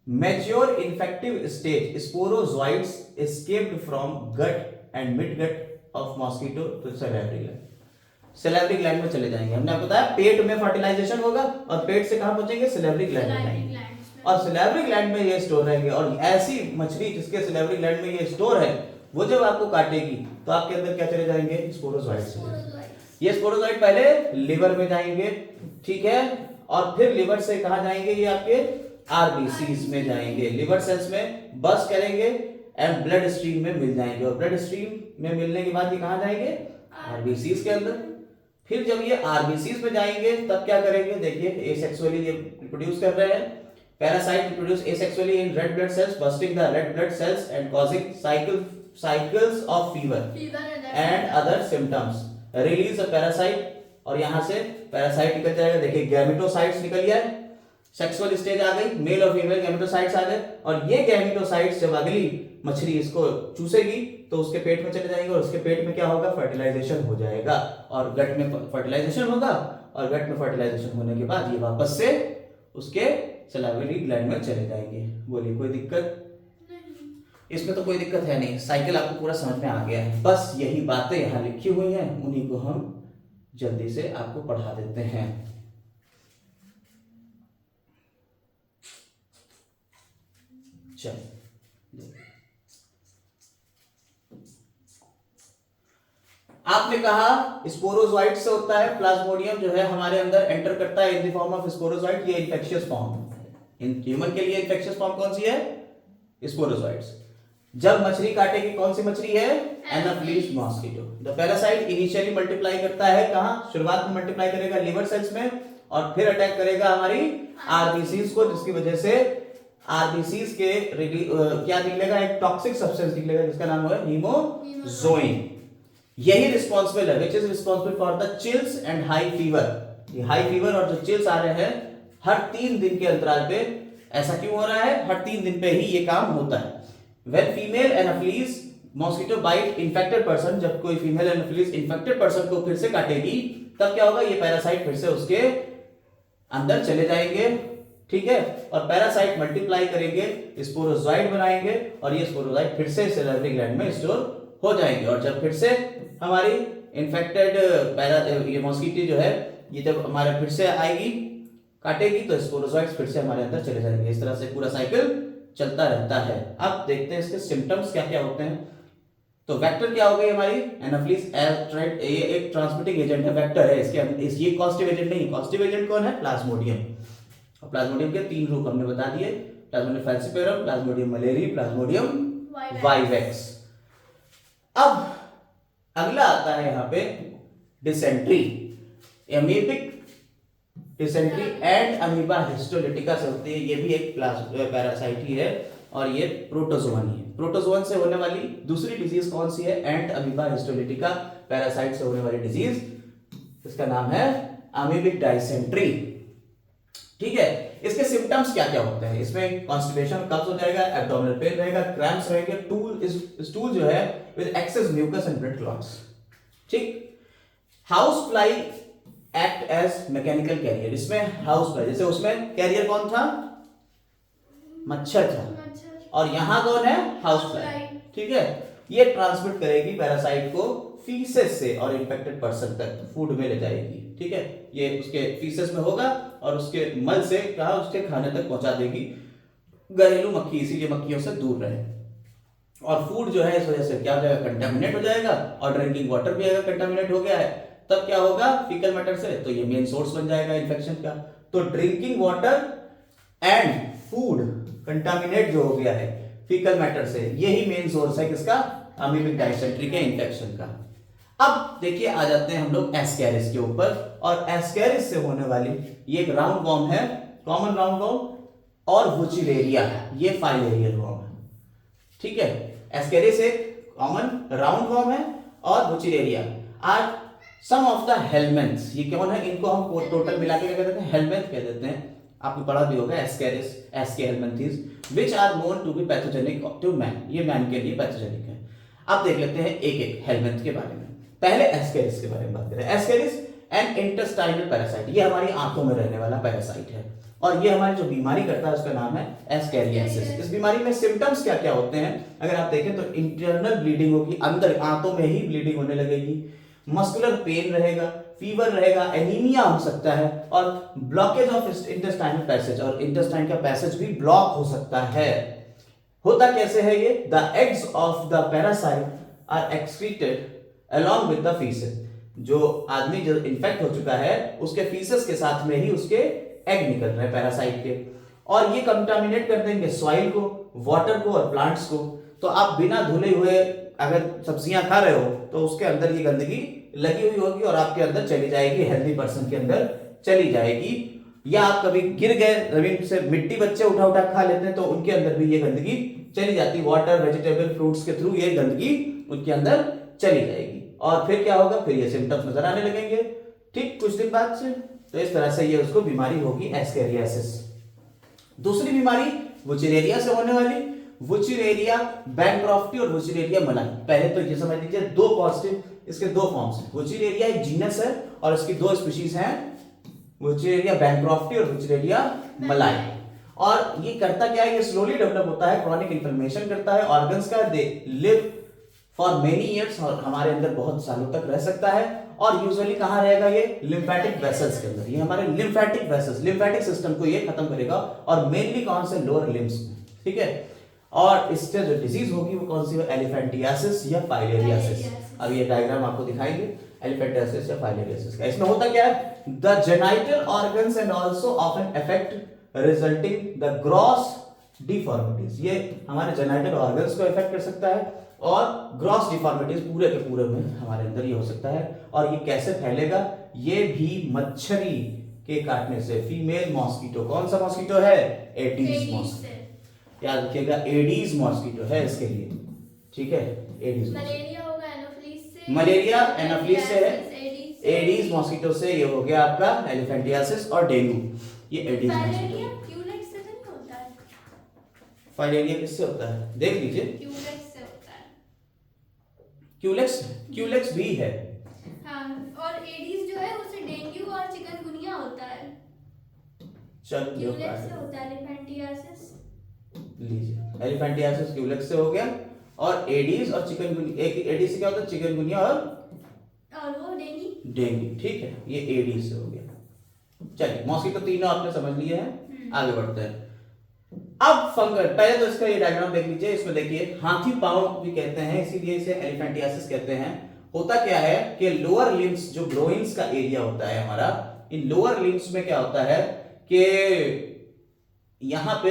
mature infective stage sporozoites escaped from gut and mid gut of mosquito to salivary gland. Salivary gland में चले जाएंगे। हमने आपको बताया पेट में फर्टिलाइजेशन होगा और पेट से कहां पहुंचेंगे, सैलिवरी ग्लैंड में जाएंगे और सैलिवरी ग्लैंड में ये स्टोर रहेंगे। और ऐसी मछली जिसके सैलिवरी ग्लैंड में ये स्टोर है, वो जब आपको काटेगी तो आपके अंदर क्या चले जाएंगे, स्पोरोजोइट्स। ये स्पोरोजोइट पहले लिवर में जाएंगे, ठीक है, और फिर लिवर से कहां जाएंगे, ये आपके आरबीसीज में जाएंगे, लिवर सेल्स में बस करेंगे एंड ब्लड स्ट्रीम में मिल जाएंगे और ब्लड स्ट्रीम में मिलने के बाद ये कहां जाएंगे, आरबीसीज के अंदर। फिर जब ये आरबीसीज में जाएंगे तब क्या करेंगे, देखिए एसेक्सुअली ये रिप्रोड्यूस कर रहे हैं। Parasite reproduce asexually in red blood cells, bursting the red blood cells and causing cycles of fever and other symptoms. Release a parasite, और यहां से पैरासाइट निकल जाएगा। देखिए गैमेटोसाइट्स निकल गया है, सेक्सुअल स्टेज आ गई, मेल और फीमेल गैमेटोसाइट्स आ गए, और ये गैमेटोसाइट्स जब अगली मछली इसको चूसेगी तो उसके पेट में चले जाएंगे और उसके पेट में क्या होगा, फर्टिलाइजेशन हो जाएगा और गट में फर्टिलाइजेशन होगा और गट में फर्टिलाइजेशन होने के बाद ये वापस से उसके सैलिवरी ग्लैंड में चले जाएंगे। बोलिए कोई दिक्कत? इसमें तो कोई दिक्कत है नहीं, साइकिल आपको पूरा समझ में आ गया है। बस यही बातें यहाँ लिखी हुई हैं, उन्हीं को हम जल्दी से आपको पढ़ा देते हैं। चलिए, आपने कहा स्पोरोजोइट से होता है, प्लाज्मोडियम जो है हमारे अंदर एंटर करता है in the form of sporozoite. ये इन्फेक्शियस फॉर्म, इन ह्यूमन के लिए इन्फेक्शियस फॉर्म कौन सी है, स्पोरोजोइट्स। जब मछली काटेगी, कौन सी मछली है, Anopheles mosquito. The parasite initially multiply करता है कहां, शुरुआत में मल्टीप्लाई करेगा लिवर सेल्स में और फिर अटैक करेगा हमारी आरबीसीज को, जिसकी वजह से आरबीसीज के क्या निकलेगा, एक टॉक्सिक सब्सटेंस निकलेगा जिसका नाम है हीमोजोइन। यही रिस्पॉन्सिबल है, which is responsible for the chills and high fever. ये हाई फीवर और जो चिल्स आ रहे हैं हर 3 दिन के अंतराल पे, ऐसा क्यों हो रहा है, हर 3 दिन पे ही ये काम होता है। When female anopheles mosquito bite infected person, जब कोई फीमेल एनाफिलीज इन्फेक्टेड पर्सन को फिर से काटेगी तब क्या होगा, ये पैरासाइट फिर से उसके अंदर चले जाएंगे, ठीक है, और पैरासाइट मल्टीप्लाई करेंगे, स्पोरोजोइट बनाएंगे और ये स्पोरोजोइट फिर से सैलिवरी ग्लैंड में स्टोर हो जाएंगे। और जब फिर से हमारी इन्फेक्टेड ये मॉस्किटो जो है, ये जब हमारे फिर से आएगी काटेगी तो स्पोरोजोइट्स फिर से हमारे अंदर चले जाएंगे। इस तरह से पूरा साइकिल चलता रहता है। अब देखते हैं इसके सिम्टम्स क्या क्या होते हैं। तो वेक्टर क्या हो गई हमारी, एनाफिलीज एल्ट्राइड, ये एक ट्रांसमिटिंग एजेंट है, वेक्टर है इसके, ये कॉस्टिव एजेंट नहीं। कॉस्टिव एजेंट कौन है, प्लाज्मोडियम। और प्लाज्मोडियम के 3 रूप हमने बता दिए, Plasmodium falciparum, Plasmodium malariae, Plasmodium vivax. अब अगला आता है यहाँ पे dysentery, amoebic dysentery and amoeba histolytica से होती है। ये भी एक पैरासाइट ही है और ये प्रोटोजोवन ही है। प्रोटोजोवन से होने वाली दूसरी डिजीज कौन सी है, एंड अमीबा हिस्टोलिटिका। पैरासाइट से होने वाली डिजीज, इसका नाम है अमीबिक डिसेंट्री, ठीक है। इसके सिम्टम्स क्या क्या होते हैं, इसमें कॉन्स्टिपेशन, कब्ज हो जाएगा, एब्डोमिनल पेन रहेगा, क्रैम्प्स रहेंगे, स्टूल जो है with excess mucus and blood clots, ठीक। House fly act as mechanical carrier, इसमें हाउस फ्लाई, जैसे उसमें कैरियर कौन था, मच्छर था, और यहां कौन है, हाउस फ्लाई, ठीक है। ये ट्रांसमिट करेगी पैरासाइट को फीसेस से और इन्फेक्टेड पर्सन तक फूड में ले जाएगी, ठीक है। ये उसके फीसेस में होगा और उसके मल से कहा उसके खाने तक पहुंचा देगी। घरेलू मक्खी, इसीलिए मक्खियों से दूर रहे। और फूड जो है इस वजह से क्या हो जाएगा, कंटामिनेट हो जाएगा, और ड्रिंकिंग वाटर भी अगर कंटामिनेट हो गया है तब क्या होगा, फीकल मैटर से, तो ये मेन सोर्स बन जाएगा इन्फेक्शन का। तो drinking water and food contaminate जो हो गया है फीकल मैटर से, यही मेन सोर्स है किसका, अमीबिक डिसेंट्री के इन्फेक्शन का। अब देखिए आ जाते हैं हम लोग एस्केरिस के ऊपर, और एस्केरिस से होने वाली ये एक राउंड वॉर्म है, कॉमन राउंड वॉर्म, और वुचिरेरिया, ये फाइलेरियल वॉर्म है, ठीक है। एस्केरिस एक कॉमन राउंड वॉर्म है और वुचिरेरिया आर सम ऑफ द हेलमेंथ्स। ये कौन है, इनको हम टोटल मिला के क्या कहते हैं, हेलमेंथ कह देते हैं। आपने पढ़ा भी होगा एस्केरिस, एस्के helminths, which are known to be pathogenic to man, ये मैन के लिए पैथोजेनिक है। अब देख लेते हैं एक एक हेलमेंथ के बारे में। पहले एस्केरिस के बारे में बात करें। एस्केरिस एन इंटेस्टाइनल पैरासाइट, ये हमारी आंतों में रहने वाला पैरासाइट है और ये हमारी जो बीमारी करता है उसका नाम है एस्केरियासिस। इस बीमारी में सिम्टम्स क्या क्या होते हैं अगर आप देखें तो इंटरनल ब्लीडिंग होगी, अंदर आंतों में ही ब्लीडिंग होने लगेगी, मस्कुलर पेन रहेगा, फीवर रहेगा, एनीमिया हो सकता है और ब्लॉकेज ऑफ इंटेस्टाइनल पैसेज, और इंटेस्टाइन का पैसेज भी ब्लॉक हो सकता है। होता कैसे है ये? The eggs of the parasite are excreted along with the feces, जो आदमी जो इन्फेक्ट हो चुका है उसके फीसेस के साथ में ही उसके एग निकल रहे हैं पैरासाइट के, और ये कंटामिनेट कर देंगे सॉइल को, वाटर को और प्लांट्स को। तो आप बिना धुले हुए अगर सब्जियां खा रहे हो तो उसके अंदर ये गंदगी लगी हुई होगी और आपके अंदर चली जाएगी, हेल्दी पर्सन के अंदर चली जाएगी। या आप कभी गिर गए, जमीन से मिट्टी बच्चे उठा उठा खा लेते हैं तो उनके अंदर भी ये गंदगी चली जाती है, वाटर, वेजिटेबल, फ्रूट्स के थ्रू ये गंदगी उनके अंदर चली जाएगी। और फिर क्या होगा? फिर ये सिम्टम्स नजर आने लगेंगे, ठीक, कुछ दिन बाद से। तो इस तरह से ये उसको बीमारी होगी एस्केरियासिस। दूसरी बीमारी वुचेरेरिया से होने वाली, वुचेरेरिया बैनक्रॉफ्टी और वुचेरेरिया मलाई। पहले तो ये समझ लीजिए दो पॉजिटिव, इसके दो फॉर्म्स हैं। वुचेरेरिया एक जीनस है और इसकी दो स्पीशीज हैं, वुचेरेरिया बैनक्रॉफ्टी और वुचेरेरिया मलाई। और ये करता क्या है? ये स्लोली डेवलप होता है, क्रॉनिक इन्फ्लेमेशन करता है ऑर्गन्स का, they live for many years, और हमारे अंदर बहुत सालों तक रह सकता है। और यूजुअली कहां रहेगा ये? लिम्फेटिक वेसल्स के अंदर। ये हमारे लिम्फेटिक वेसल्स, लिम्फेटिक सिस्टम को ये खत्म करेगा और मेनली कौन से? लोअर लिम्स में, ठीक है। और इससे जो डिजीज होगी वो कौन सी है? एलिफेंटियासिस या फाइलेरियासिस। अब ये डायग्राम आपको दिखाएंगे एलिफेंटियासिस या फाइलेरियासिस का। इसमें होता क्या है? The genital organs and also often affect resulting the gross deformities. ये हमारे जेनाइटल ऑर्गन्स को इफेक्ट कर सकता है और ग्रॉस डिफॉर्मिटीज पूरे के पूरे में हमारे अंदर ये हो सकता है। और ये कैसे फैलेगा? ये भी मच्छरी के काटने से। फीमेल मॉस्किटो, कौन सा मॉस्किटो है? एडीज मॉस्किटो, याद रखिएगा एडीज मॉस्किटो है इसके लिए, ठीक है। एडीज मलेरिया होगा एनोफिलीज से, मलेरिया एनोफिलीज से है, एडीज मॉस्किटो से ये हो गया आपका एलिफेंटियासिस और डेंगू, ये एडीज मॉस्किटो। क्यूलेक्स से नहीं होता है? फाइलेरिया किससे होता है? देख लीजिए, क्यूलेक्स से होता है। क्यूलेक्स, क्यूलेक्स भी है। हाँ, और एडीज जो है उससे डेंगू और चिकनगुनिया होता है। चल क्यूलेक्स से होता है एलिफेंटियासिस। लीजिए, एलिफेंटियासिस क्यूलेक्स से हो गया और एडीज और चिकनगुनिया, एक एडीज से क्या होता है? चिकनगुनिया और वो डेंगू, डेंगू, ठीक है, ये एडीज से हो गया। चलिए, मॉस्किटो तीनों आपने समझ लिए हैं, आगे बढ़ते हैं। अब फंगस, पहले तो इसका ये डायग्राम देख लीजिए। इसमें देखिए हाथी पांव भी कहते हैं, इसीलिए इसे एलिफेंटियासिस कहते हैं। होता क्या है कि लोअर लिम्स, जो ग्रोइंस का एरिया होता है हमारा, इन लोअर लिम्स में क्या होता है कि यहाँ पे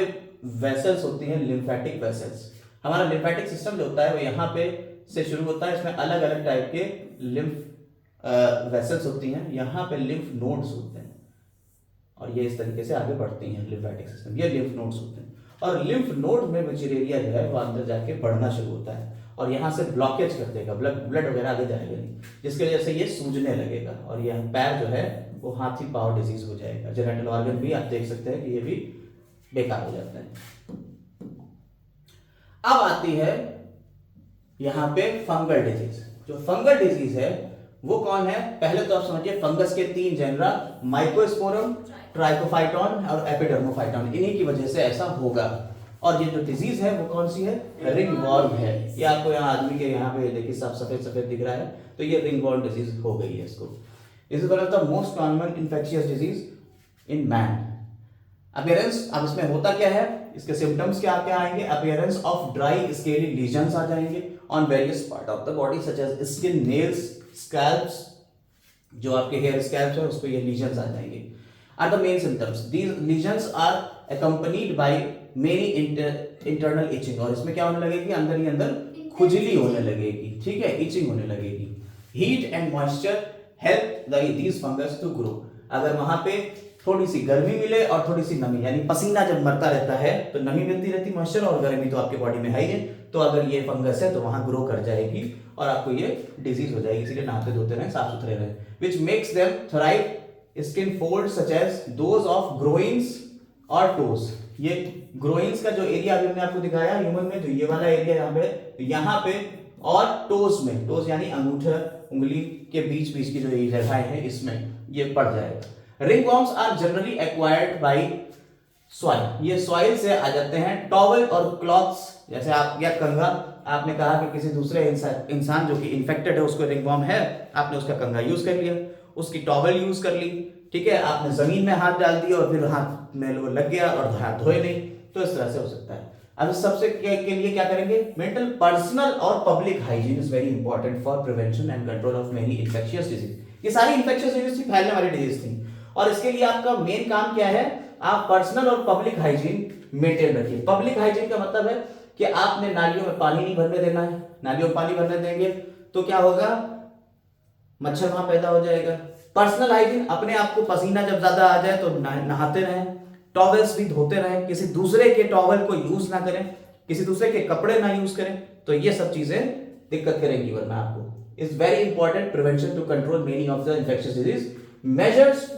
वेसल्स होती हैं, लिम्फेटिक वेसल्स। हमारा लिम्फेटिक सिस्टम जो होता है वो यहाँ पे से शुरू होता है। इसमें अलग अलग टाइप के लिम्फ वेसल्स होती हैं, यहाँ पे लिम्फ नोड्स होते हैं और ये इस तरीके से आगे बढ़ती हैं लिम्फेटिक सिस्टम, ये लिम्फ नोड्स होते हैं। और लिम्फ नोड में वुचेरेरिया जो है वो अंदर जाके बढ़ना शुरू होता है और यहाँ से ब्लॉकेज कर देगा, ब्लड वगैरह आगे जाएगा नहीं, जिसकी वजह से ये सूजने लगेगा और यह पैर जो है वो हाथी पांव डिजीज हो जाएगा। जेनिटल ऑर्गन भी आप देख सकते हैं कि ये भी बेकार हो जाता है। अब आती है यहाँ पे फंगल डिजीज। जो फंगल डिजीज है वो कौन है? पहले तो आप समझिए फंगस के तीन जेनरा, माइकोस्पोरम, ट्राइकोफाइटॉन और एपिडर्मोफाइटॉन, इन्हीं की वजह से ऐसा होगा। और ये जो डिजीज है वो कौन सी है? रिंगवॉर्म है। ये आपको यहाँ आदमी के यहाँ पे देखिए सब सफेद सफेद दिख रहा है, तो ये रिंगवॉर्म डिजीज हो गई है इसको। This is one of the most common infectious disease in man. Appearance, अब इसमें होता क्या है, इसके सिम्टम्स क्या क्या आएंगे? Appearance of dry scaly lesions आ जाएंगे on various part of the body such as skin, nails, scalps, जो आपके हेयर स्कैल्प्स है उस पे ये लीजन्स आ जाएंगे। Are the main symptoms. These lesions are accompanied by many internal itching, और इसमें क्या होने लगेगी? अंदर ही अंदर खुजली होने लगेगी, ठीक है, इचिंग होने लगेगी। Heat and moisture help these fungus to grow. अगर वहां पे थोड़ी सी गर्मी मिले और थोड़ी सी नमी, यानी पसीना जब मरता रहता है तो नमी मिलती रहती मॉइस्चर, और गर्मी तो आपके बॉडी में है ही है, तो अगर ये फंगस है तो वहां ग्रो कर जाएगी और आपको ये डिजीज हो जाएगी। इसलिए नहाते धोते रहें, साफ सुथरे रहें। Which makes them thrive skin fold such as those of groins और टोस। ये ग्रोइंस का जो एरिया अभी मैंने आपको दिखाया ह्यूमन में, जो ये वाला एरिया यहाँ पे और टोस में, टोस यानी अंगूठे उंगली के बीच बीच की जो ये जगह है इसमें ये पड़ जाएगा। Ringworms are generally acquired by soil, ये सॉइल से आ जाते हैं। टॉवल और क्लॉथ्स, जैसे आप या कंघा, आपने कहा कि किसी दूसरे इंसान जो कि इन्फेक्टेड है उसको रिंगवॉर्म है, आपने उसका कंघा यूज कर लिया, उसकी टॉवल यूज कर ली, ठीक है, आपने जमीन में हाथ डाल दिया और फिर हाथ में वो लग गया और हाथ धोए नहीं, तो इस तरह से हो सकता है। अब सबसे के लिए क्या करेंगे, मेंटेन पर्सनल और public hygiene is very important for prevention and control of many infectious disease. ये सारी इन्फेक्शियस डिजीज थी, फैलने वाली डिजीज थी, और इसके लिए आपका मेन काम क्या है, आप पर्सनल और पब्लिक हाइजीन मेंटेन रखिए। पब्लिक हाइजीन का मतलब है कि आपने नालियों में पानी नहीं भरने देना है, नालियों में पानी भरने देंगे तो क्या होगा, मच्छर वहां पैदा हो जाएगा। पर्सनल हाइजीन, अपने आप को पसीना जब ज्यादा आ जाए तो नहाते रहें, टॉवेल्स भी धोते रहें, किसी दूसरे के टॉवेल को यूज ना करें, किसी दूसरे के कपड़े ना यूज करें, तो ये सब चीजें दिक्कत करेंगी वरना आपको। Is very important prevention to control many of the infectious disease. Measures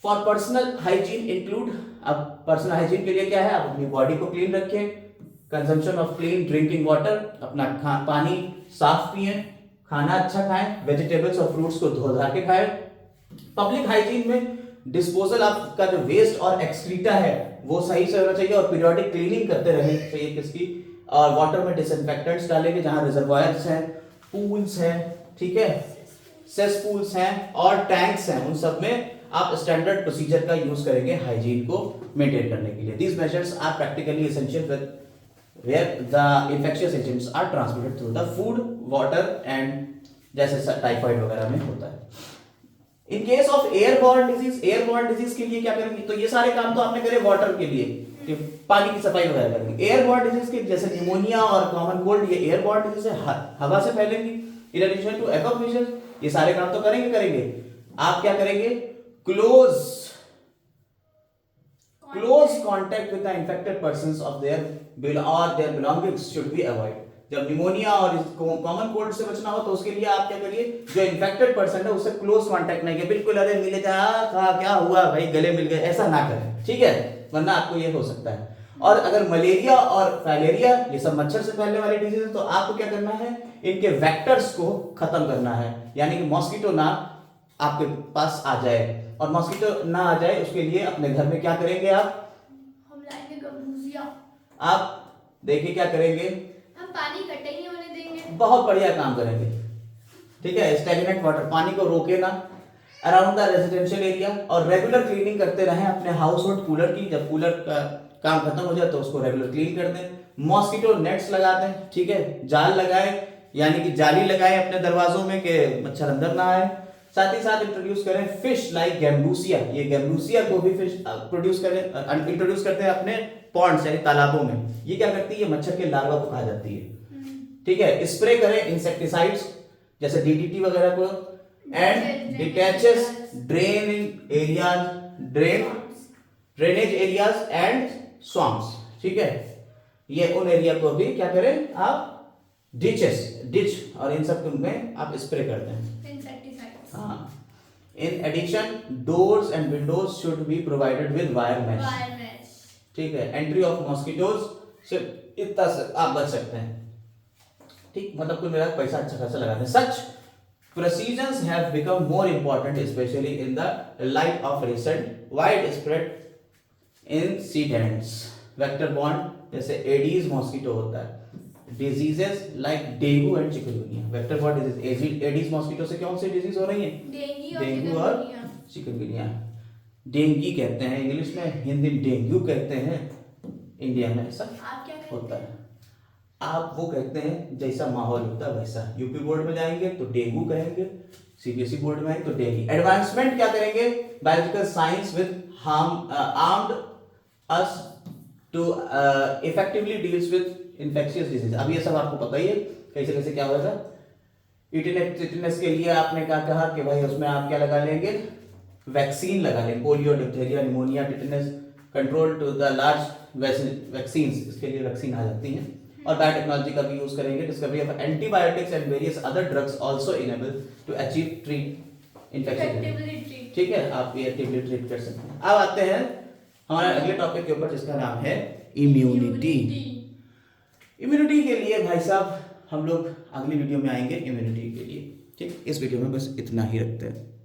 for personal hygiene include, अब पर्सनल हाइजीन के लिए क्या है, आप अपनी बॉडी को क्लीन रखें, consumption of clean drinking water, अपना पानी साफ पिए, खाना अच्छा खाएं, वेजिटेबल्स और फ्रूट्स को धो धा के खाएं। पब्लिक हाइजीन में डिस्पोजल आपका जो वेस्ट और एक्सक्रीटा है वो सही से होना चाहिए और पीरियोडिक क्लीनिंग करते रहनी चाहिए किसकी, और वाटर में डिसइंफेक्टेंट्स डालेंगे, जहां रिजर्वायर्स हैं, पूल्स हैं, ठीक है, सेस पूल्स हैं और टैंक्स हैं, उन सब में आप स्टैंडर्ड प्रोसीजर का यूज करेंगे हाइजीन को मेंटेन करने के लिए। These measures are practically essential with where the infectious agents are transmitted through the food, water and जैसे टाइफाइड वगैरह में होता है। In case of airborne disease, airborne disease के लिए क्या करेंगे, तो ये सारे काम तो आपने करे वाटर के लिए कि पानी की सफाई वगैरह करेंगे। एयरबॉर्न डिजीज के जैसे निमोनिया और कॉमन कोल्ड, ये एयरबॉर्न डिजीज है, हवा से फैलेंगी। In addition to above measures, ये सारे काम तो करेंगे। आप क्या करेंगे, close contact with the infected persons of their belongings should be avoided। जब निमोनिया और कॉमन कोल्ड से बचना हो तो उसके लिए आप क्या करिए, जो इन्फेक्टेड पर्सन है उससे क्लोज कांटेक्ट नहीं किया, बिल्कुल अरे मिले जा क्या हुआ भाई गले मिल गए, ऐसा ना करें, ठीक है, वरना आपको ये हो सकता है। और अगर मलेरिया और फाइलेरिया ये सब मच्छर से फैलने वाली डिजीज है तो आपको क्या करना है, इनके वेक्टर्स को खत्म करना है, यानी कि मॉस्किटो ना आपके पास आ जाए, और मॉस्किटो ना आ जाए उसके लिए अपने घर में क्या करेंगे हम लाएंगे गम्बूसिया। आप देखिए क्या करेंगे, हम पानी इकट्ठा ही होने देंगे, बहुत बढ़िया काम करेंगे, ठीक है। स्टैग्नेंट वाटर, पानी को रोके ना अराउंड द रेजिडेंशियल एरिया, और रेगुलर क्लीनिंग करते रहें अपने हाउस होल्ड कूलर की। जब कूलर का काम खत्म हो जाए तो उसको रेगुलर क्लीन कर दें। मॉस्किटो नेट्स लगा दें, ठीक है, जाल लगाए, यानी कि जाली लगाए अपने दरवाजों में कि मच्छर अंदर ना आए। साथ ही साथ इंट्रोड्यूस करें फिश लाइक गैम्बूसिया, ये गैम्बूसिया को भी फिश प्रोड्यूस करें, इंट्रोड्यूस करते हैं अपने पॉन्ड्स यानी तालाबों में। ये क्या करती है, ये मच्छर के लार्वा को खा जाती है, ठीक है। स्प्रे करें इंसेक्टिसाइड्स जैसे डीडीटी वगैरह को, and ditches drain in areas, drainage areas and swamps, ठीक है। ये उन एरिया को भी क्या करें आप, डिच और इन सब में आप स्प्रे करते हैं। हाँ, in addition doors and windows should be provided with wire mesh, ठीक है। एंट्री ऑफ मॉस्किटोज से इतना से आप बच सकते हैं, ठीक, मतलब कोई मेरा पैसा अच्छा खासा लगाते हैं। Such procedures have become more important especially in the light of recent wide spread incidents vector borne, जैसे एडीज मॉस्किटो होता है, diseases like dengue and chikungunya. Vector borne disease, Aedes mosquito से कौन सी डिजीज हो रही है, डेंगू और चिकनगुनिया। डेंगी कहते हैं इंग्लिश में, हिंदी डेंगू कहते हैं, इंडिया में ऐसा होता है। आप वो कहते हैं जैसा माहौल होता है वैसा। यूपी बोर्ड में जाएंगे तो डेंगू कहेंगे, सीबीएसई बोर्ड में आएंगे तो डेंगी। एडवांसमेंट क्या करेंगे, biological science with armed us to effectively deals with infectious disease. अब ये सब आपको पता ही है कैसे कैसे क्या होगा। टिटनेस के लिए आपने क्या कहा कि भाई उसमें आप क्या लगा लेंगे, वैक्सीन लगा लेंगे, polio, diphtheria, pneumonia, tetanus control to the large vaccines, इसके लिए वैक्सीन आ जाती हैं। और बायोटेक्नोलॉजी का भी यूज करेंगे। Discovery of antibiotics and various other drugs also enable to achieve treat infection, ठीक है, आप ये एक्टिवली ट्रीट कर सकते हैं। अब आते हैं हमारे अगले टॉपिक के ऊपर जिसका नाम है इम्यूनिटी। इम्यूनिटी के लिए भाई साहब हम लोग अगली वीडियो में आएंगे इम्यूनिटी के लिए। ठीक, इस वीडियो में बस इतना ही रखते हैं।